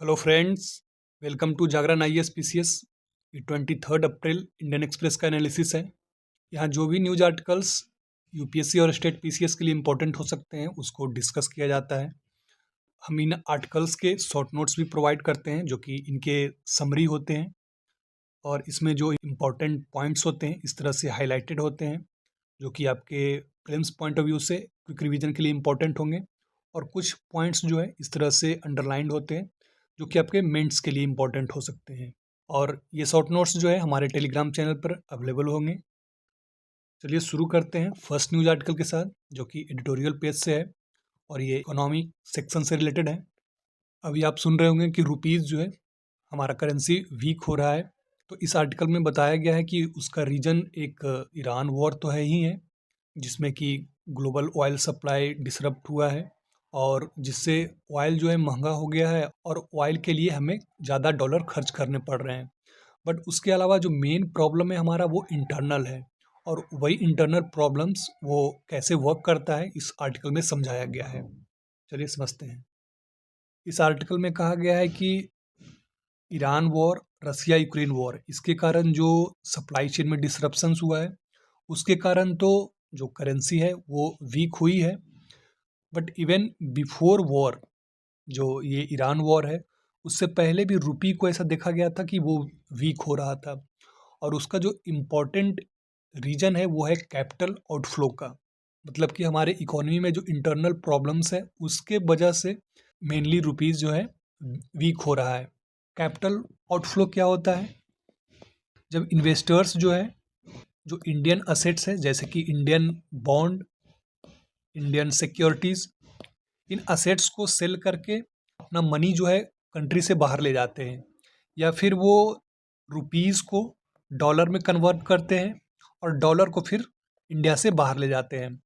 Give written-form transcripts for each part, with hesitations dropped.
Hello friends, welcome to Jagran IAS PCS। ये 23 April Indian Express का एनालिसिस है। यहाँ जो भी न्यूज आर्टिकल्स यूपीएससी और स्टेट पीसीएस के लिए इंपॉर्टेंट हो सकते हैं उसको डिस्कस किया जाता है। हम इन आर्टिकल्स के शॉर्ट नोट्स भी प्रोवाइड करते हैं जो कि इनके समरी होते हैं और इसमें जो इम्पोर्टेंट पॉइंट्स होते हैं इस तरह से हाईलाइटेड होते हैं जो कि आपके प्रीलिम्स पॉइंट ऑफ व्यू से क्विक रिवीजन के लिए इम्पोर्टेंट होंगे, और कुछ पॉइंट्स जो है इस तरह से अंडरलाइंड होते हैं जो कि आपके मेंस के लिए इम्पोर्टेंट हो सकते हैं। और ये शॉर्ट नोट्स जो है हमारे टेलीग्राम चैनल पर अवेलेबल होंगे। चलिए शुरू करते हैं फर्स्ट न्यूज आर्टिकल के साथ जो कि एडिटोरियल पेज से है और ये इकोनॉमिक सेक्शन से रिलेटेड है। अभी आप सुन रहे होंगे कि रुपीज़ जो है हमारा करेंसी वीक हो रहा है। तो इस आर्टिकल में बताया गया है कि उसका रीज़न एक ईरान वॉर तो है ही है, जिसमें कि ग्लोबल ऑयल सप्लाई डिसरप्ट हुआ है और जिससे ऑयल जो है महंगा हो गया है और ऑयल के लिए हमें ज़्यादा डॉलर खर्च करने पड़ रहे हैं। बट उसके अलावा जो मेन प्रॉब्लम है हमारा वो इंटरनल है, और वही इंटरनल प्रॉब्लम्स वो कैसे वर्क करता है इस आर्टिकल में समझाया गया है। चलिए समझते हैं। इस आर्टिकल में कहा गया है कि Iran war, Russia Ukraine war, इसके कारण जो सप्लाई चेन में डिसरप्शंस हुआ है उसके कारण तो जो करेंसी है वो वीक हुई है। बट इवन बिफोर वॉर, जो ये ईरान वॉर है उससे पहले भी रुपी को ऐसा देखा गया था कि वो वीक हो रहा था, और उसका जो इम्पोर्टेंट रीजन है वो है कैपिटल आउटफ्लो का। मतलब कि हमारे इकोनॉमी में जो इंटरनल प्रॉब्लम्स है उसके वजह से मेनली रुपीज़ जो है वीक हो रहा है। कैपिटल आउटफ्लो क्या होता है? जब इन्वेस्टर्स जो है जो इंडियन असेट्स है जैसे कि इंडियन बॉन्ड, इंडियन सिक्योरिटीज़, इन असेट्स को सेल करके अपना मनी जो है कंट्री से बाहर ले जाते हैं, या फिर वो रुपीज़ को डॉलर में कन्वर्ट करते हैं और डॉलर को फिर इंडिया से बाहर ले जाते हैं।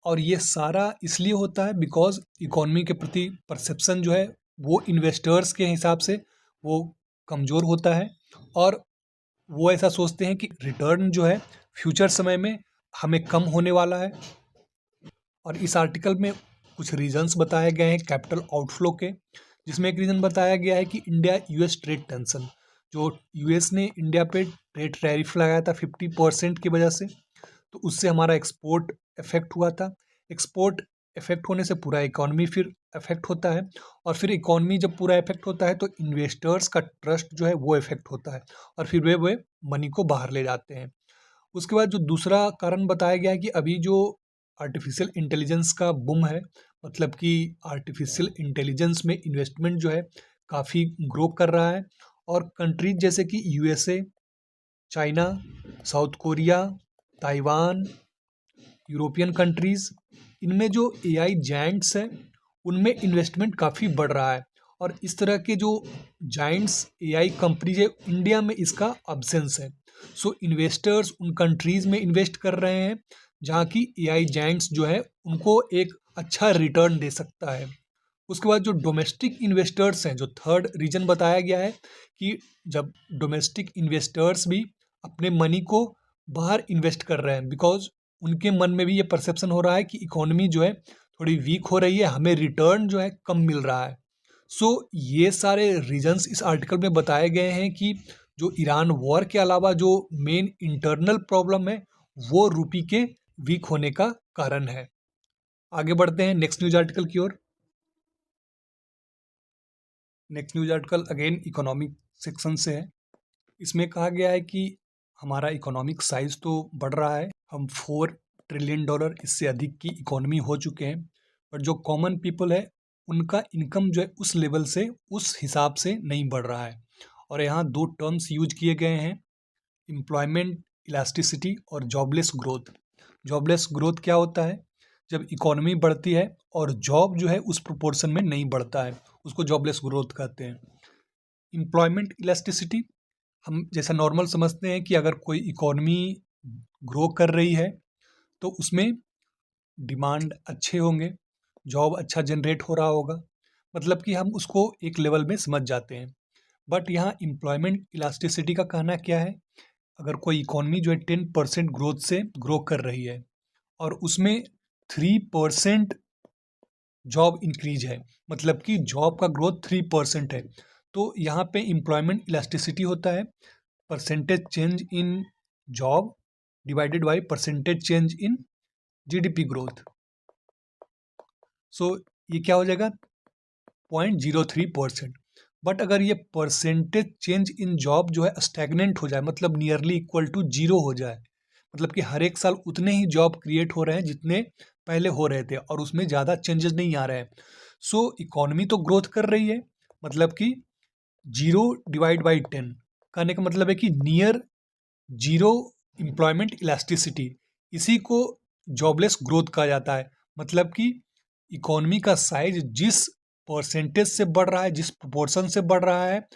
और ये सारा इसलिए होता है बिकॉज इकोनॉमी के प्रति परसेप्शन जो है वो इन्वेस्टर्स के हिसाब से वो कमज़ोर होता है, और वो ऐसा सोचते हैं कि रिटर्न जो है फ्यूचर समय में हमें कम होने वाला है। और इस आर्टिकल में कुछ रीजंस बताए गए हैं कैपिटल आउटफ्लो के, जिसमें एक रीज़न बताया गया है कि इंडिया यूएस ट्रेड टेंशन, जो यूएस ने इंडिया पे ट्रेड टैरिफ लगाया था 50% की वजह से, तो उससे हमारा एक्सपोर्ट इफेक्ट हुआ था। एक्सपोर्ट इफेक्ट होने से पूरा इकोनॉमी फिर इफेक्ट होता है, और फिर इकोनॉमी जब पूरा इफेक्ट होता है तो इन्वेस्टर्स का ट्रस्ट जो है वो इफेक्ट होता है, और फिर वे मनी को बाहर ले जाते हैं। उसके बाद जो दूसरा कारण बताया गया है कि अभी जो आर्टिफिशियल इंटेलिजेंस का बूम है, मतलब कि आर्टिफिशियल इंटेलिजेंस में इन्वेस्टमेंट जो है काफ़ी ग्रो कर रहा है, और कंट्रीज जैसे कि USA, China, south Korea, Taiwan, European countries, इनमें जो एआई जायंट्स हैं उनमें इन्वेस्टमेंट काफ़ी बढ़ रहा है। और इस तरह के जो जायंट्स एआई कंपनीज है इंडिया में इसका अब्सेंस है। सो इन्वेस्टर्स उन कंट्रीज़ में इन्वेस्ट कर रहे हैं जहाँ की एआई जायंट्स जो है उनको एक अच्छा रिटर्न दे सकता है। उसके बाद जो डोमेस्टिक इन्वेस्टर्स हैं, जो थर्ड रीजन बताया गया है कि जब डोमेस्टिक इन्वेस्टर्स भी अपने मनी को बाहर इन्वेस्ट कर रहे हैं बिकॉज उनके मन में भी ये परसेप्शन हो रहा है कि इकोनॉमी जो है थोड़ी वीक हो रही है, हमें रिटर्न जो है कम मिल रहा है। सो ये सारे रीजंस इस आर्टिकल में बताए गए हैं कि जो ईरान वॉर के अलावा जो मेन इंटरनल प्रॉब्लम है वो रुपी के वीक होने का कारण है। आगे बढ़ते हैं नेक्स्ट न्यूज आर्टिकल की ओर। Next news article again economic section से है। इसमें कहा गया है कि हमारा इकोनॉमिक साइज तो बढ़ रहा है, हम $4 ट्रिलियन इससे अधिक की इकोनॉमी हो चुके हैं, बट जो कॉमन पीपल है उनका इनकम जो है उस लेवल से उस हिसाब से नहीं बढ़ रहा है। और यहाँ दो टर्म्स यूज किए गए हैं, एम्प्लॉयमेंट इलास्टिसिटी और जॉबलेस ग्रोथ। जॉबलेस ग्रोथ क्या होता है? जब इकोनॉमी बढ़ती है और जॉब जो है उस प्रोपोर्शन में नहीं बढ़ता है, उसको जॉबलेस ग्रोथ कहते हैं। एम्प्लॉयमेंट इलास्टिसिटी हम जैसा नॉर्मल समझते हैं कि अगर कोई इकोनॉमी ग्रो कर रही है तो उसमें डिमांड अच्छे होंगे, जॉब अच्छा जनरेट हो रहा होगा, मतलब कि हम उसको एक लेवल में समझ जाते हैं। बट यहाँ एम्प्लॉयमेंट इलास्टिसिटी का कहना क्या है? अगर कोई इकोनॉमी जो है 10% ग्रोथ से ग्रो कर रही है और उसमें 3% जॉब इंक्रीज है, मतलब कि जॉब का ग्रोथ 3% है। तो यहाँ पे एम्प्लॉयमेंट इलास्टिसिटी होता है percentage change in job divided by percentage change in GDP growth. So ये क्या हो जाएगा 0.03%। बट अगर ये परसेंटेज चेंज इन जॉब जो है स्टैग्नेंट हो जाए, मतलब नियरली इक्वल टू जीरो हो जाए, मतलब कि हर एक साल उतने ही जॉब क्रिएट हो रहे हैं जितने पहले हो रहे थे और उसमें ज़्यादा चेंजेस नहीं आ रहे हैं, सो इकोनॉमी तो ग्रोथ कर रही है, मतलब कि 0/10 कहने का मतलब है कि नियर जीरो एम्प्लॉयमेंट इलास्टिसिटी, इसी को जॉबलेस ग्रोथ कहा जाता है। मतलब कि इकोनॉमी का साइज जिस परसेंटेज से बढ़ रहा है, जिस प्रोपोर्शन से बढ़ रहा है,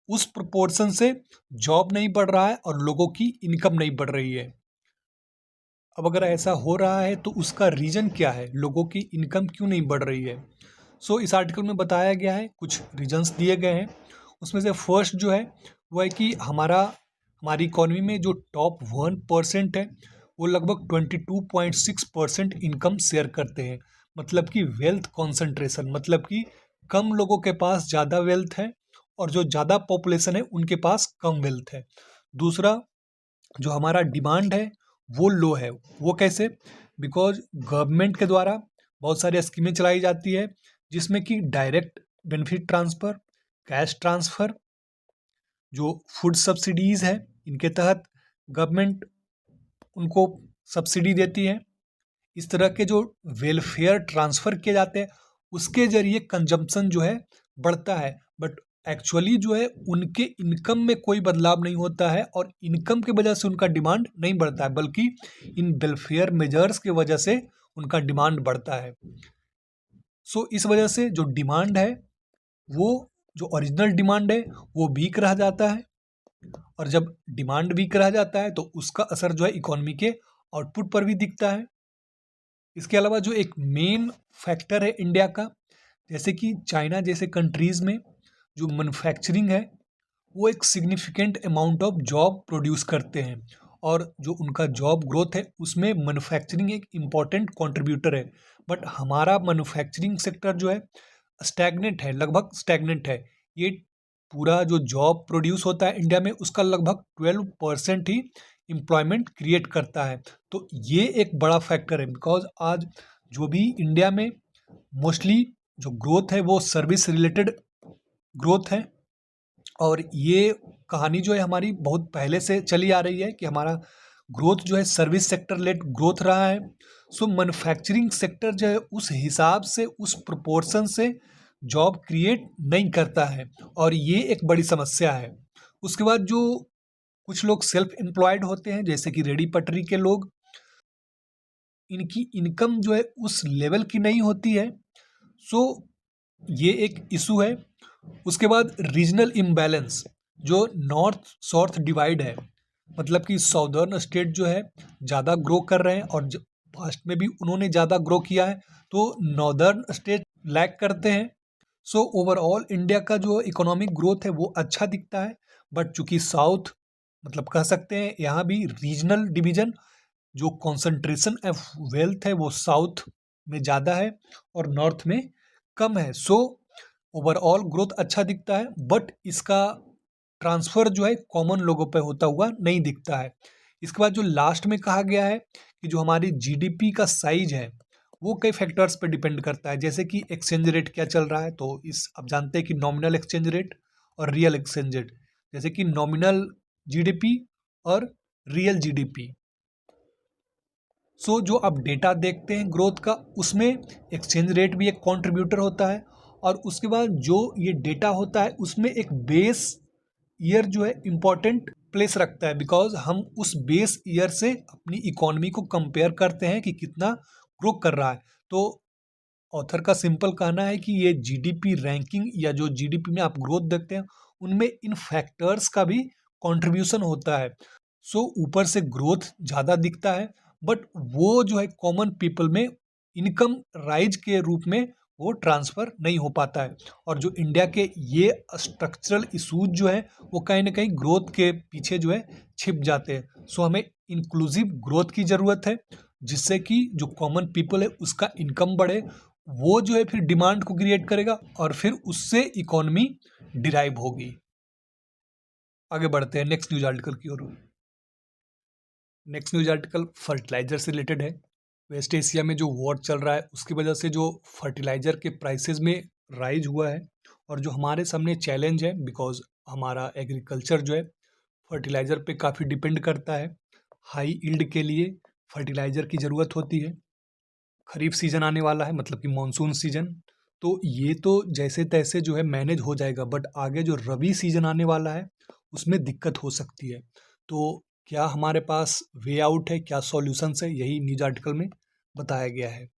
उस प्रोपोर्शन से जॉब नहीं बढ़ रहा है और लोगों की इनकम नहीं बढ़ रही है। अब अगर ऐसा हो रहा है तो उसका रीज़न क्या है, लोगों की इनकम क्यों नहीं बढ़ रही है? सो इस आर्टिकल में बताया गया है, कुछ रीजंस दिए गए हैं। उसमें से फर्स्ट जो है वो है कि हमारी इकॉनमी में जो टॉप 1% है वो लगभग 22.6% इनकम शेयर करते हैं। मतलब कि वेल्थ कॉन्सेंट्रेशन, मतलब कि कम लोगों के पास ज़्यादा वेल्थ है और जो ज़्यादा पॉपुलेशन है उनके पास कम वेल्थ है। दूसरा, जो हमारा डिमांड है वो लो है। वो कैसे? बिकॉज गवर्नमेंट के द्वारा बहुत सारी स्कीमें चलाई जाती है जिसमें कि direct benefit transfer, cash transfer, जो फूड सब्सिडीज़ है, इनके तहत गवर्नमेंट उनको सब्सिडी देती है। इस तरह के जो वेलफेयर ट्रांसफ़र किए जाते हैं उसके ज़रिए कंजम्पशन जो है बढ़ता है, बट एक्चुअली जो है उनके इनकम में कोई बदलाव नहीं होता है और इनकम की वजह से उनका डिमांड नहीं बढ़ता है, बल्कि इन वेलफेयर मेजर्स की वजह से उनका डिमांड बढ़ता है। सो इस वजह से जो डिमांड है वो, जो ओरिजिनल डिमांड है वो वीक रह जाता है, और जब डिमांड वीक रह जाता है तो उसका असर जो है इकोनॉमी के आउटपुट पर भी दिखता है। इसके अलावा जो एक मेन फैक्टर है इंडिया का, जैसे कि चाइना जैसे कंट्रीज़ में जो मैन्युफैक्चरिंग है वो एक significant amount of job produce करते हैं, और जो उनका जॉब ग्रोथ है उसमें मैन्युफैक्चरिंग एक इम्पॉर्टेंट कंट्रीब्यूटर है। बट हमारा मैन्युफैक्चरिंग सेक्टर जो है स्टैग्नेंट है, लगभग स्टैग्नेंट है। ये पूरा जो जॉब प्रोड्यूस होता है इंडिया में उसका लगभग 12% ही एम्प्लॉयमेंट क्रिएट करता है। तो ये एक बड़ा फैक्टर है, बिकॉज आज जो भी इंडिया में मोस्टली जो ग्रोथ है वो सर्विस रिलेटेड ग्रोथ है, और ये कहानी जो है हमारी बहुत पहले से चली आ रही है कि हमारा ग्रोथ जो है सर्विस सेक्टर लेड ग्रोथ रहा है। सो मैन्युफैक्चरिंग सेक्टर जो है उस हिसाब से, उस प्रोपोर्शन से जॉब क्रिएट नहीं करता है, और ये एक बड़ी समस्या है। उसके बाद जो कुछ लोग सेल्फ एम्प्लॉयड होते हैं, जैसे कि रेडी पटरी के लोग, इनकी इनकम जो है उस लेवल की नहीं होती है। सो ये एक इशू है। उसके बाद रीजनल इम्बैलेंस, जो नॉर्थ साउथ डिवाइड है, मतलब कि साउदर्न स्टेट जो है ज़्यादा ग्रो कर रहे हैं और पास्ट में भी उन्होंने ज़्यादा ग्रो किया है, तो नॉर्दर्न स्टेट लैग करते हैं। सो ओवरऑल इंडिया का जो इकोनॉमिक ग्रोथ है वो अच्छा दिखता है, बट चूंकि साउथ, मतलब कह सकते हैं यहाँ भी रीजनल डिवीजन, जो कॉन्सेंट्रेशन ऑफ वेल्थ है वो साउथ में ज़्यादा है और नॉर्थ में कम है। सो ओवरऑल ग्रोथ अच्छा दिखता है, बट इसका ट्रांसफ़र जो है कॉमन लोगों पे होता हुआ नहीं दिखता है। इसके बाद जो लास्ट में कहा गया है कि जो हमारी जीडीपी का साइज है वो कई फैक्टर्स पे डिपेंड करता है, जैसे कि एक्सचेंज रेट क्या चल रहा है। तो इस आप जानते हैं कि नॉमिनल एक्सचेंज रेट और रियल एक्सचेंज रेट, जैसे कि नॉमिनल जीडीपी और रियल जीडीपी। सो जो आप डेटा देखते हैं ग्रोथ का, उसमें एक्सचेंज रेट भी एक कंट्रीब्यूटर होता है, और उसके बाद जो ये डेटा होता है उसमें एक बेस ईयर जो है इम्पॉर्टेंट प्लेस रखता है, बिकॉज हम उस बेस ईयर से अपनी इकोनॉमी को कंपेयर करते हैं कि कितना ग्रो कर रहा है। तो ऑथर का सिंपल कहना है कि ये जीडीपी रैंकिंग या जो जीडीपी में आप ग्रोथ देखते हैं उनमें इन फैक्टर्स का भी कंट्रीब्यूशन होता है। सो ऊपर से ग्रोथ ज़्यादा दिखता है, बट वो जो है कॉमन पीपल में इनकम राइज के रूप में वो ट्रांसफ़र नहीं हो पाता है, और जो इंडिया के ये स्ट्रक्चरल इशूज जो है वो कहीं ना कहीं ग्रोथ के पीछे जो है छिप जाते हैं। सो हमें इंक्लूसिव ग्रोथ की ज़रूरत है, जिससे कि जो कॉमन पीपल है उसका इनकम बढ़े, वो जो है फिर डिमांड को क्रिएट करेगा और फिर उससे इकोनॉमी डिराइव होगी। आगे बढ़ते हैं नेक्स्ट न्यूज आर्टिकल की ओर। नेक्स्ट न्यूज आर्टिकल फर्टिलाइजर से रिलेटेड है। वेस्ट एशिया में जो वॉर चल रहा है उसकी वजह से जो फर्टिलाइजर के प्राइसेस में राइज हुआ है, और जो हमारे सामने चैलेंज है बिकॉज हमारा एग्रीकल्चर जो है फर्टिलाइज़र पे काफ़ी डिपेंड करता है। हाई यील्ड के लिए फर्टिलाइज़र की ज़रूरत होती है। खरीफ सीज़न आने वाला है, मतलब कि मानसून सीज़न, तो ये तो जैसे तैसे जो है मैनेज हो जाएगा, बट आगे जो रबी सीज़न आने वाला है उसमें दिक्कत हो सकती है। तो क्या हमारे पास वे आउट है, क्या सॉल्यूशंस है, यही न्यूज आर्टिकल में बताया गया है।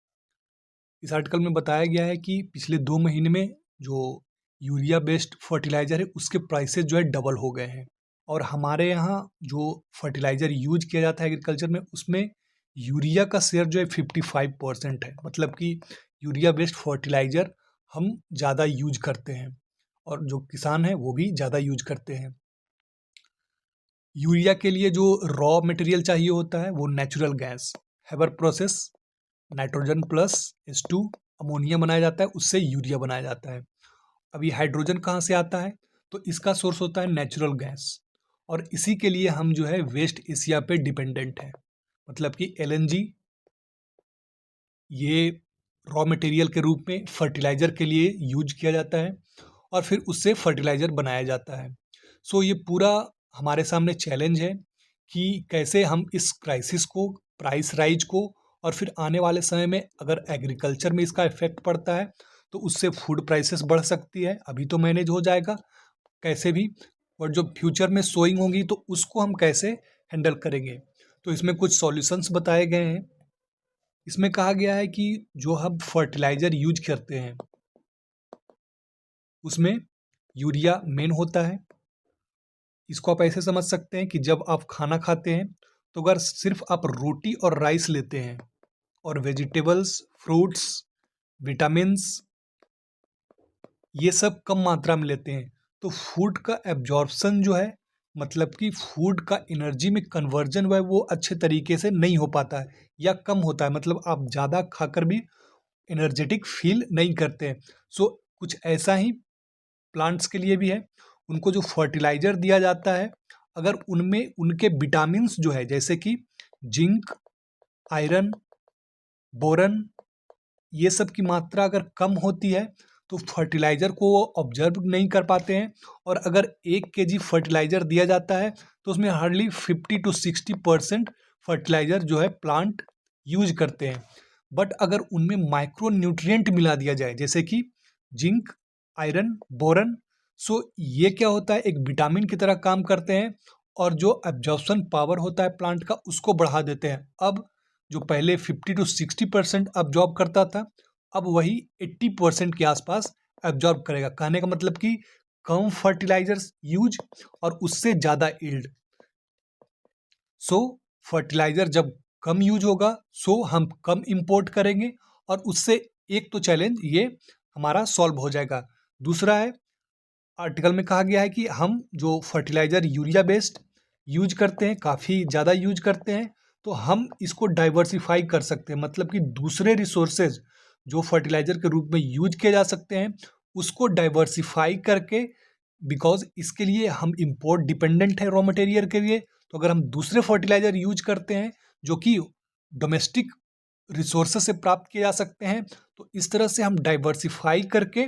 इस आर्टिकल में बताया गया है कि पिछले 2 महीने में जो यूरिया बेस्ड फर्टिलाइज़र है उसके प्राइसेस जो है डबल हो गए हैं, और हमारे यहाँ जो फर्टिलाइज़र यूज किया जाता है एग्रीकल्चर में उसमें यूरिया का शेयर जो है 55% है। मतलब कि यूरिया बेस्ड फर्टिलाइज़र हम ज़्यादा यूज करते हैं और जो किसान हैं वो भी ज़्यादा यूज करते हैं। यूरिया के लिए जो रॉ मटेरियल चाहिए होता है वो natural gas, Haber process, nitrogen plus H2 ammonia बनाया जाता है, उससे यूरिया बनाया जाता है। अब ये हाइड्रोजन कहाँ से आता है, तो इसका सोर्स होता है नेचुरल गैस, और इसी के लिए हम जो है वेस्ट एशिया पे डिपेंडेंट है। मतलब कि LNG ये रॉ मटेरियल के रूप में फर्टिलाइज़र के लिए यूज किया जाता है और फिर उससे फर्टिलाइज़र बनाया जाता है। सो ये पूरा हमारे सामने चैलेंज है कि कैसे हम इस क्राइसिस को, प्राइस राइज को, और फिर आने वाले समय में अगर एग्रीकल्चर में इसका इफेक्ट पड़ता है तो उससे फूड प्राइसेस बढ़ सकती है। अभी तो मैनेज हो जाएगा कैसे भी, और जो फ्यूचर में सोइंग होगी तो उसको हम कैसे हैंडल करेंगे। तो इसमें कुछ सॉल्यूशंस बताए गए हैं। इसमें कहा गया है कि जो हम फर्टिलाइज़र यूज करते हैं उसमें यूरिया मेन होता है। इसको आप ऐसे समझ सकते हैं कि जब आप खाना खाते हैं तो अगर सिर्फ आप रोटी और राइस लेते हैं और वेजिटेबल्स, फ्रूट्स, विटामिन्स ये सब कम मात्रा में लेते हैं तो फूड का एब्जॉर्प्शन जो है, मतलब कि फूड का एनर्जी में कन्वर्जन हुआ है वो अच्छे तरीके से नहीं हो पाता है या कम होता है। मतलब आप ज़्यादा खाकर भी एनर्जेटिक फील नहीं करते हैं। सो कुछ ऐसा ही प्लांट्स के लिए भी है। उनको जो फर्टिलाइज़र दिया जाता है अगर उनमें उनके विटामिन्स जो है जैसे कि जिंक, आयरन, बोरन, ये सब की मात्रा अगर कम होती है तो फर्टिलाइज़र को वो ऑब्जर्व नहीं कर पाते हैं, और अगर 1 kg फर्टिलाइज़र दिया जाता है तो उसमें हार्डली 50 to 60% फर्टिलाइज़र जो है प्लांट यूज करते हैं। बट अगर उनमें माइक्रो न्यूट्रिएंट मिला दिया जाए जैसे कि जिंक, आयरन, बोरन, सो ये क्या होता है एक विटामिन की तरह काम करते हैं और जो एब्जॉर्प्शन पावर होता है प्लांट का उसको बढ़ा देते हैं। अब जो पहले 50 to 60% अब्जॉर्ब करता था अब वही 80% के आसपास एब्जॉर्ब करेगा। कहने का मतलब कि कम फर्टिलाइजर्स यूज और उससे ज़्यादा यील्ड। सो फर्टिलाइजर जब कम यूज होगा सो हम कम इंपोर्ट करेंगे और उससे एक तो चैलेंज ये हमारा सॉल्व हो जाएगा। दूसरा है आर्टिकल में कहा गया है कि हम जो फर्टिलाइज़र यूरिया बेस्ड यूज करते हैं, काफ़ी ज़्यादा यूज करते हैं, तो हम इसको डाइवर्सिफाई कर सकते हैं। मतलब कि दूसरे रिसोर्सेज जो फर्टिलाइज़र के रूप में यूज किए जा सकते हैं उसको डाइवर्सिफाई करके, बिकॉज इसके लिए हम इम्पोर्ट डिपेंडेंट है रॉ मटेरियल के लिए, तो अगर हम दूसरे फर्टिलाइज़र यूज करते हैं जो कि डोमेस्टिक रिसोर्सेज से प्राप्त किए जा सकते हैं, तो इस तरह से हम डाइवर्सिफाई करके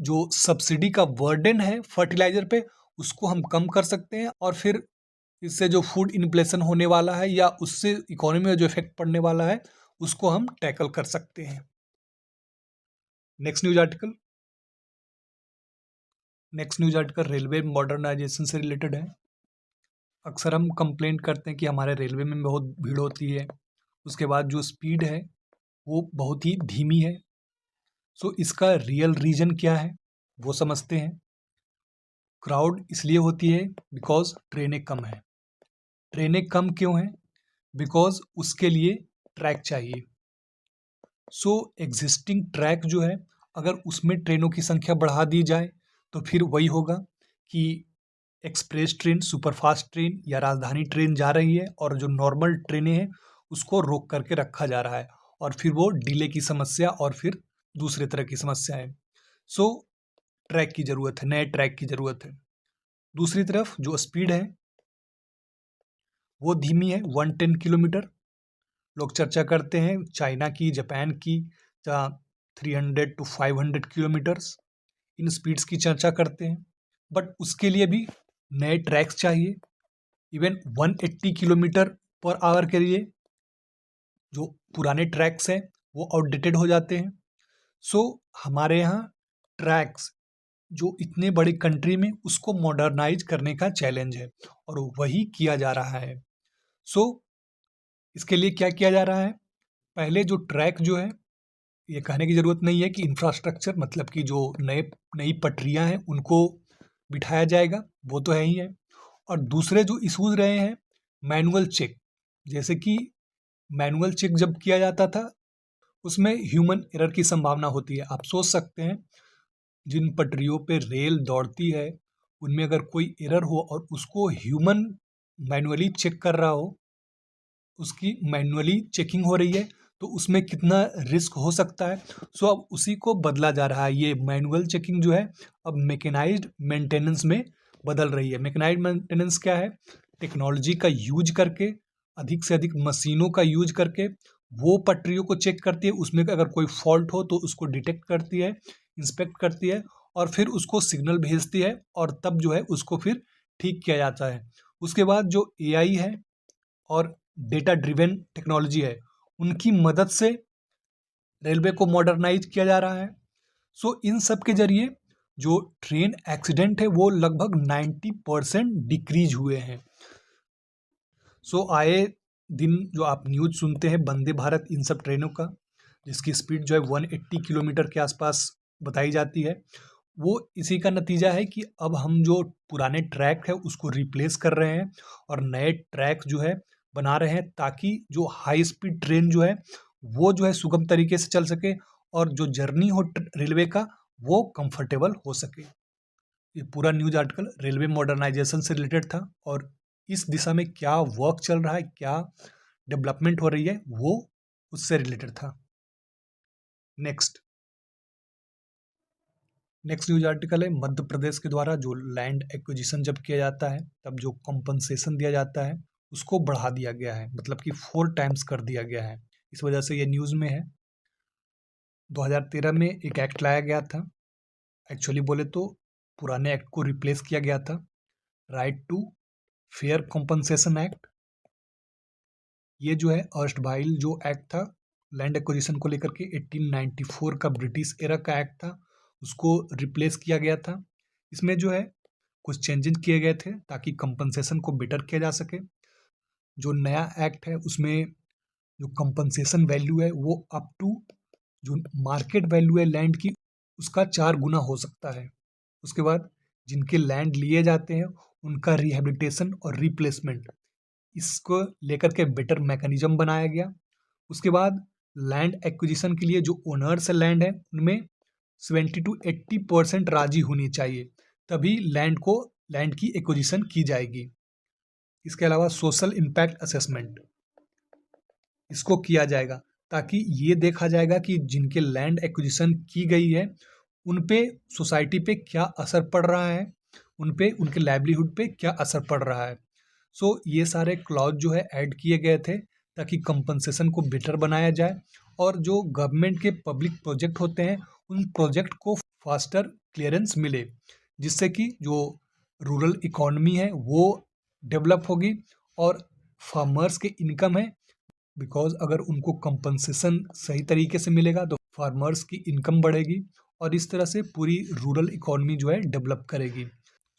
जो सब्सिडी का बर्डन है फर्टिलाइज़र पे उसको हम कम कर सकते हैं, और फिर इससे जो फूड इन्फ्लेशन होने वाला है या उससे इकोनॉमी में जो इफेक्ट पड़ने वाला है उसको हम टैकल कर सकते हैं। Next news article railway modernisation से रिलेटेड है। अक्सर हम कंप्लेंट करते हैं कि हमारे रेलवे में बहुत भीड़ होती है, उसके बाद जो स्पीड है वो बहुत ही धीमी है। सो इसका रियल रीज़न क्या है वो समझते हैं। क्राउड इसलिए होती है बिकॉज ट्रेनें कम हैं। ट्रेनें कम क्यों हैं? बिकॉज उसके लिए ट्रैक चाहिए। सो एग्जिस्टिंग ट्रैक जो है अगर उसमें ट्रेनों की संख्या बढ़ा दी जाए तो फिर वही होगा कि एक्सप्रेस ट्रेन, सुपरफास्ट ट्रेन या राजधानी ट्रेन जा रही है और जो नॉर्मल ट्रेनें हैं उसको रोक करके रखा जा रहा है, और फिर वो डिले की समस्या और फिर दूसरे तरह की समस्या है। सो ट्रैक की ज़रूरत है, नए ट्रैक की ज़रूरत है। दूसरी तरफ जो स्पीड है वो धीमी है, 110 किलोमीटर। लोग चर्चा करते हैं चाइना की, जापान की, जहाँ 300 टू 500 किलोमीटर्स, इन स्पीड्स की चर्चा करते हैं। बट उसके लिए भी नए ट्रैक्स चाहिए। इवन 180 किलोमीटर पर आवर के लिए जो पुराने ट्रैक्स हैं वो आउटडेटेड हो जाते हैं। सो हमारे यहाँ ट्रैक्स जो इतने बड़ी कंट्री में उसको मॉडर्नाइज करने का चैलेंज है और वही किया जा रहा है। सो इसके लिए क्या किया जा रहा है? पहले जो ट्रैक जो है, ये कहने की ज़रूरत नहीं है कि इंफ्रास्ट्रक्चर मतलब कि जो नई पटरियां हैं उनको बिठाया जाएगा, वो तो है ही है। और दूसरे जो इश्यूज रहे हैं, मैनुअल चेक, जैसे कि मैनुअल चेक जब किया जाता था उसमें ह्यूमन एरर की संभावना होती है। आप सोच सकते हैं जिन पटरियों पे रेल दौड़ती है उनमें अगर कोई एरर हो और उसको ह्यूमन मैनुअली चेक कर रहा हो, उसकी मैनुअली चेकिंग हो रही है, तो उसमें कितना रिस्क हो सकता है। सो अब उसी को बदला जा रहा है। ये मैनुअल चेकिंग जो है अब मैकेनाइज्ड मेंटेनेंस में बदल रही है। मैकेनाइज्ड मेंटेनेंस क्या है? टेक्नोलॉजी का यूज करके, अधिक से अधिक मशीनों का यूज करके वो पटरियों को चेक करती है, उसमें अगर कोई फॉल्ट हो तो उसको डिटेक्ट करती है, इंस्पेक्ट करती है और फिर उसको सिग्नल भेजती है और तब जो है उसको फिर ठीक किया जाता है। उसके बाद जो एआई है और डेटा ड्रिवेन टेक्नोलॉजी है, उनकी मदद से रेलवे को मॉडर्नाइज किया जा रहा है। सो इन सब के जरिए जो ट्रेन एक्सीडेंट है वो लगभग 90% डिक्रीज हुए हैं। सो आए दिन जो आप न्यूज़ सुनते हैं वंदे भारत इन सब ट्रेनों का, जिसकी स्पीड जो है 180 किलोमीटर के आसपास बताई जाती है, वो इसी का नतीजा है कि अब हम जो पुराने ट्रैक है उसको रिप्लेस कर रहे हैं और नए ट्रैक जो है बना रहे हैं, ताकि जो हाई स्पीड ट्रेन जो है वो जो है सुगम तरीके से चल सके और जो जर्नी हो रेलवे का वो कंफर्टेबल हो सके। ये पूरा न्यूज आर्टिकल रेलवे मॉडर्नाइजेशन से रिलेटेड था और इस दिशा में क्या वर्क चल रहा है, क्या डेवलपमेंट हो रही है, वो उससे रिलेटेड था। नेक्स्ट न्यूज आर्टिकल है मध्य प्रदेश के द्वारा जो लैंड एक्विजिशन जब किया जाता है तब जो कंपनसेशन दिया जाता है उसको बढ़ा दिया गया है, मतलब कि 4 टाइम्स कर दिया गया है। इस वजह से ये न्यूज़ में है। 2013 में एक एक्ट लाया गया था। एक्चुअली बोले तो पुराने एक्ट को रिप्लेस किया गया था, right to fair compensation act. ये जो है अर्स्टवाइल जो एक्ट था लैंड एक्विजिशन को लेकर के 1894 का ब्रिटिश एरा का एक्ट था, उसको रिप्लेस किया गया था। इसमें जो है कुछ चेंजेस किए गए थे ताकि कंपनसेशन को बेटर किया जा सके। जो नया एक्ट है उसमें जो कंपनसेशन वैल्यू है वो अप टू जो मार्केट वैल्यू है लैंड की उसका 4 गुना हो सकता है। उसके बाद जिनके लैंड लिए जाते हैं उनका रिहेबिलिटेशन और रिप्लेसमेंट, इसको लेकर के बेटर मैकेनिज्म बनाया गया। उसके बाद लैंड एक्विजिशन के लिए जो ओनर्स लैंड है उनमें 70 टू 80% राजी होनी चाहिए, तभी लैंड की एक्विजिशन की जाएगी। इसके अलावा सोशल इम्पैक्ट असेसमेंट इसको किया जाएगा ताकि ये देखा जाएगा कि जिनके लैंड एक्विजिशन की गई है उन पे सोसाइटी पे क्या असर पड़ रहा है, उन पे उनके लाइवलीहुड पे क्या असर पड़ रहा है। सो ये सारे क्लॉज जो है ऐड किए गए थे ताकि कंपनसेशन को बेटर बनाया जाए और जो गवर्नमेंट के पब्लिक प्रोजेक्ट होते हैं उन प्रोजेक्ट को फास्टर क्लियरेंस मिले, जिससे कि जो रूरल इकॉनमी है वो डेवलप होगी और फार्मर्स के इनकम है, बिकॉज अगर उनको कंपनसेशन सही तरीके से मिलेगा तो फार्मर्स की इनकम बढ़ेगी और इस तरह से पूरी रूरल इकॉनमी जो है डेवलप करेगी।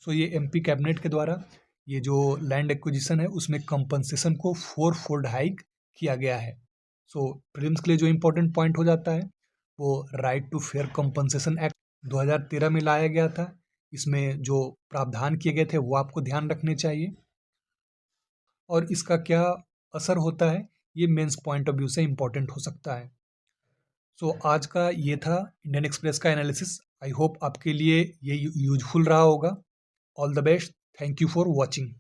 सो ये एमपी कैबिनेट के द्वारा ये जो लैंड एक्विजिशन है उसमें कंपनसेशन को 4 फोल्ड हाइक किया गया है। सो प्रीलिम्स के लिए जो इम्पोर्टेंट पॉइंट हो जाता है वो right to fair compensation act 2013 में लाया गया था। इसमें जो प्रावधान किए गए थे वो आपको ध्यान रखने चाहिए और इसका क्या असर होता है ये मेंस पॉइंट ऑफ व्यू से इम्पोर्टेंट हो सकता है। सो आज का ये था इंडियन एक्सप्रेस का एनालिसिस। आई होप आपके लिए ये यूजफुल रहा होगा। All the best. Thank you for watching.